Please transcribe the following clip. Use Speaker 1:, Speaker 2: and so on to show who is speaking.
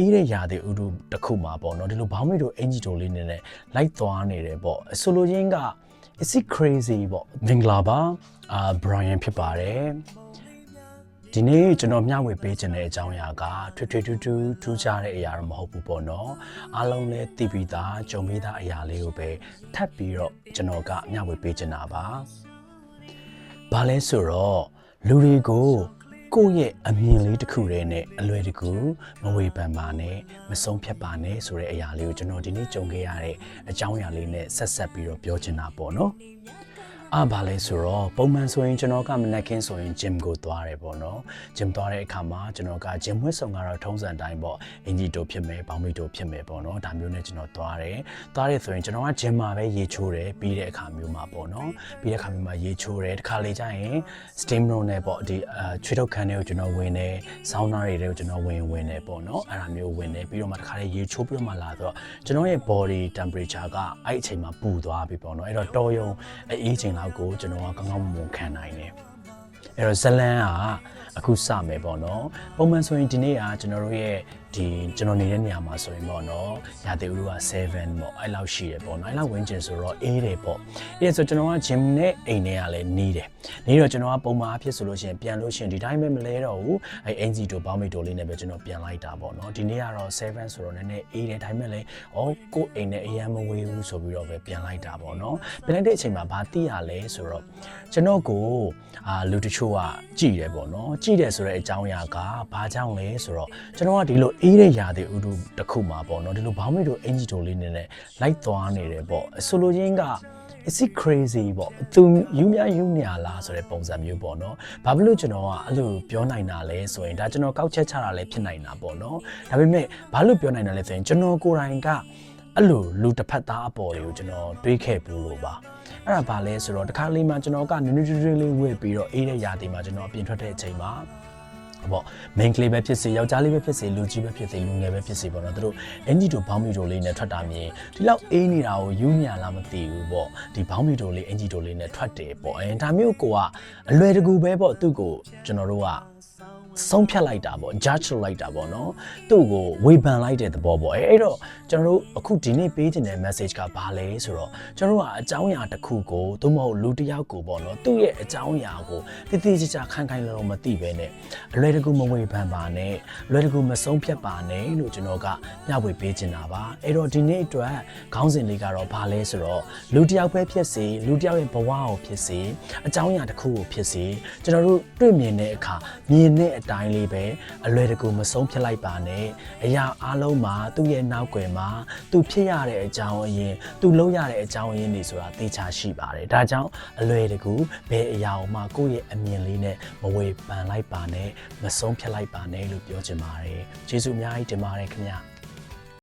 Speaker 1: အေးတဲ့ຢာတွေဥတုတစ်ခုမှာပေါ့နော်ဒီလိုဘောင်းမီတို့အင်ဂျီတိုလေးနဲ့လိုက်သွားနေတယ်ပေါ့ဆိုလိုရင်းက is it crazy ပေါ့မင်္ဂလာပါBrian ဖြစ်ပါတယ်ဒီနေ့ကျွန်တော်မျှဝေပေးခြင်းတဲ့အကြောင်းအရာကထွေထွေထူးခြားတဲ့အရာတော့မဟုတ်ဘူးပေါ့နော်အားလုံးလည်းသိပြီးသားကြုံပြီးသားအရာလေးကိုပဲထပ်ပြီးတော့ကျွန်တော်ကမျှဝေပေးခြင်းတာပါဘာလဲဆိုတော့လူတွေကိုကိုယ့်ရဲ့အမြင်လေးတစ်ခုတည်းနဲ့အလွယ်တကူမဝေဖန်ပါနဲ့မဆုံးဖြတ်ပါနဲ့ဆိုတဲ့အရာလေးကိုကျွန်တော်ဒီနေ့ကြုံခဲ့ရတဲ့အကြောင်းအရာလေးနဲ့ဆက်ပြီးတော့ပြောချင်တာပေါ့နော်ဘာလဲဆိုတော့ပုံမှန်ဆိုရင်ကျွန်တော်ကမနက်ခင်းဆိုရင် gym ကိုသွားတယ်ပေါ့နော် gym သွားတဲ့အခါမှာကျွန်တော်က gym ဝတ်စုံကတော့ထုံးစံတိုင်းပေါ့အင်ဂျီတိုဖြစ်မယ်ဘောင်းမီတိုဖြစ်မယ်ပေါ့နော်ဒါမျိုးနဲ့ကျွန်တော်သွားတယ်ဆိုရင်ကျွန်တော်က gym မှာပဲရေချိုးတယ်ပြီးတဲ့အခါမျိုးမှာပေါ့နော်ပြီးတဲ့အခါမျိုးမှာရေချိုးတယ်တစ်ခါလေကျရင် steam room နဲ့ပေါ့ဒီချွေးထုတ်ခန်းတွေကိုကျွန်တော်ဝင်တယ်ဆောင်းနားတွေကိုကျွန်တော်ဝင်တယ်ပေါ့နော်အဲ့ဒါမျိုးဝင်တယ်ပြီးတော့မှတစ်ခါလေရေချိုးပြီးတော့မှလာတော့ကျွန်တော်ရဲ့ body temperature ကအဲ့အချိန်မှာပူသွားပြီပေါ့နော်အဲ့တော့တော်ရုံအေးချိန်လောက်ကိုကျွန်တော်ကကောင်းကောင်းမွန်ခံနိုင်တယ်အဲ့တော့ဇလန်းကအခုစမယ်ပေါ့နော်ပုံမှန်ဆိုရင်ဒီနေ့ကကျွန်တော်တို့ရဲ့ဒီကျွန်တော်နေတဲ့နေရာမှာဆိုရင်ပေါ့နော်ရာသီဥတုက7ပေါ့အဲ့လောက်ရှိတယ်ပေါ့နော်အဲ့လောက်ဝင်ကျင်ဆိုတော့အေးတယ်ပေါ့အေးဆိုကျွန်တော်က gym နဲ့အိမ်ထဲကလည်းနေတယ်နေတော့ကျွန်တော်ကပုံမှန်အဖြစ်ဆိုလို့ရှိရင်ပြန်လို့ရှိရင်ဒီတိုင်းပဲမလဲတော့ဘူးအဲ့အင်ဂျီတိုဘောင်းမီတိုလေးနဲ့ပဲကျွန်တော်ပြန်လိုက်တာပေါ့နော်ဒီနေ့ကတော့7ဆိုတော့နည်းနည်းအေးတယ်ဒါပေမဲ့လည်းကိုယ့်အိမ်နဲ့အရန်မဝေးဘူးဆိုပြီးတော့ပဲပြန်လိုက်တာပေါ့နော်ပြန်လိုက်တဲ့အချိန်မှာဘာသိရလဲဆိုတော့ကျွန်တော်ကိုလူတချို့ကကြည်တယ်ပေါ့နော်ကြည်တယ်ဆိုတဲ့အကြောင်းအရာကဘာကြောင့်လဲဆိုတော့ကျွန်တော်ကဒီလိုအေးတဲ့ຢာတွေဥတုတစ်ခုမှာပေါ့နော်ဒီလိုဘောင်းမီတို့အင်ဂျီတိုလေးနဲ့လိုက်သွားနေတယ်ပေါ့ဆိုလိုရင်းကis it crazy ပေါ့သူယူညာလားဆိုတဲ့ပုံစံမျိုးပေါ့နော်ဘာဖြစ်လို့ကျွန်တော်ကအဲ့လိုပြောနိုင်တာလဲဆိုရင်ဒါကျွန်တော်ကောက်ချက်ချတာလည်းဖြစ်နိုင်တာပေါ့နော်ဒါပေမဲ့ဘာလို့ပြောနိုင်တာလဲဆိုရင်ကျွန်တော်ကိုယ်တိုင်ကအဲ့လိုလူတစ်ဖက်သားအပေါ်တွေကိုကျွန်တော်တွေးခဲ့ဘူးလို့ပါအဲ့ဒါဘာလဲဆိုတော့တခါလေးမှကျွန်တော်ကနွေးနွေးလေးဝေ့ပြီးတော့အေးတဲ့ຢာတွေမှာကျွန်တော်အပြင်ထွက်တဲ့အချိန်မှာပေါ့ main ကလေးပဲဖြစ်စေယောက်ျားလေးပဲဖြစ်စေလူကြီးပဲဖြစ်စေလူငယ်ပဲဖြစ်စေပေါ့နော်သူတို့အင်ဂျီတိုဘောင်းမီတိုလေးနဲ့ထွက်တာမြင်ဒီလောက်အေးနေတာကိုယူညာလားမသိဘူးပေါ့ဒီဘောင်းမီတိုလေးအင်ဂျီတိုလေးနဲ့ထွက်တယ်ပေါ့ဒါမျိုးကအလွယ်တကူပဲပေါ့သူ့ကိုကျွန်တော်တို့ကဆုံးဖြတ်လိုက်တာပေါ့ judge လိုက်တာပေါ့နော်သူ့ကိုဝေဖန်လိုက်တဲ့သဘောပေါ့အဲ့တော့ကျွန်တော်တို့အခုဒီနေ့ပေးခြင်းတဲ့ message ကဘာလဲဆိုတော့ကျွန်တော်တို့ကအကြောင်းအရာတစ်ခုကိုသို့မဟုတ်လူတစ်ယောက်ကိုပေါ့နော်သူ့ရဲ့အကြောင်းအရာကိုတိတိကျကျခိုင်လုံမသိပဲနဲ့အလွယ်တကူမဝေဖန်ပါနဲ့လွယ်တကူမဆုံးဖြတ်ပါနဲ့လို့ကျွန်တော်ကမျှဝေပေးခြင်းတာပါအဲ့တော့ဒီနေ့အတွက်ခေါင်းစဉ်လေးကတော့ဘာလဲဆိုတော့လူတစ်ယောက်ပဲဖြစ်စေလူတစ်ယောက်ရဲ့ဘဝကိုဖြစ်စေအကြောင်းအရာတစ်ခုကိုဖြစ်စေကျွန်တော်တို့တွေ့မြင်တဲ့အခါမြင်တဲ့အတိုင်းလေးပဲအလွယ်တကူမဆုံးဖြတ်လိုက်ပါနဲ့အရာအားလုံးမှာသူ့ရဲ့နောက်ွယ်မှာသူဖြစ်ရတဲ့အကြောင်းအရင်းသူလုပ်ရတဲ့အကြောင်းအရင်းတွေဆိုတာသိချရှိပါတယ်ဒါကြောင့်အလွယ်တကူဘယ်အရာမှကိုယ့်ရဲ့အမြင်လေးနဲ့မဝေဖန်လိုက်ပါနဲ့မဆုံးဖြတ်လိုက်ပါနဲ့လို့ပြောချင်ပါတယ်ကျေးဇူးအများကြီးတင်ပါတယ်ခင်ဗျာ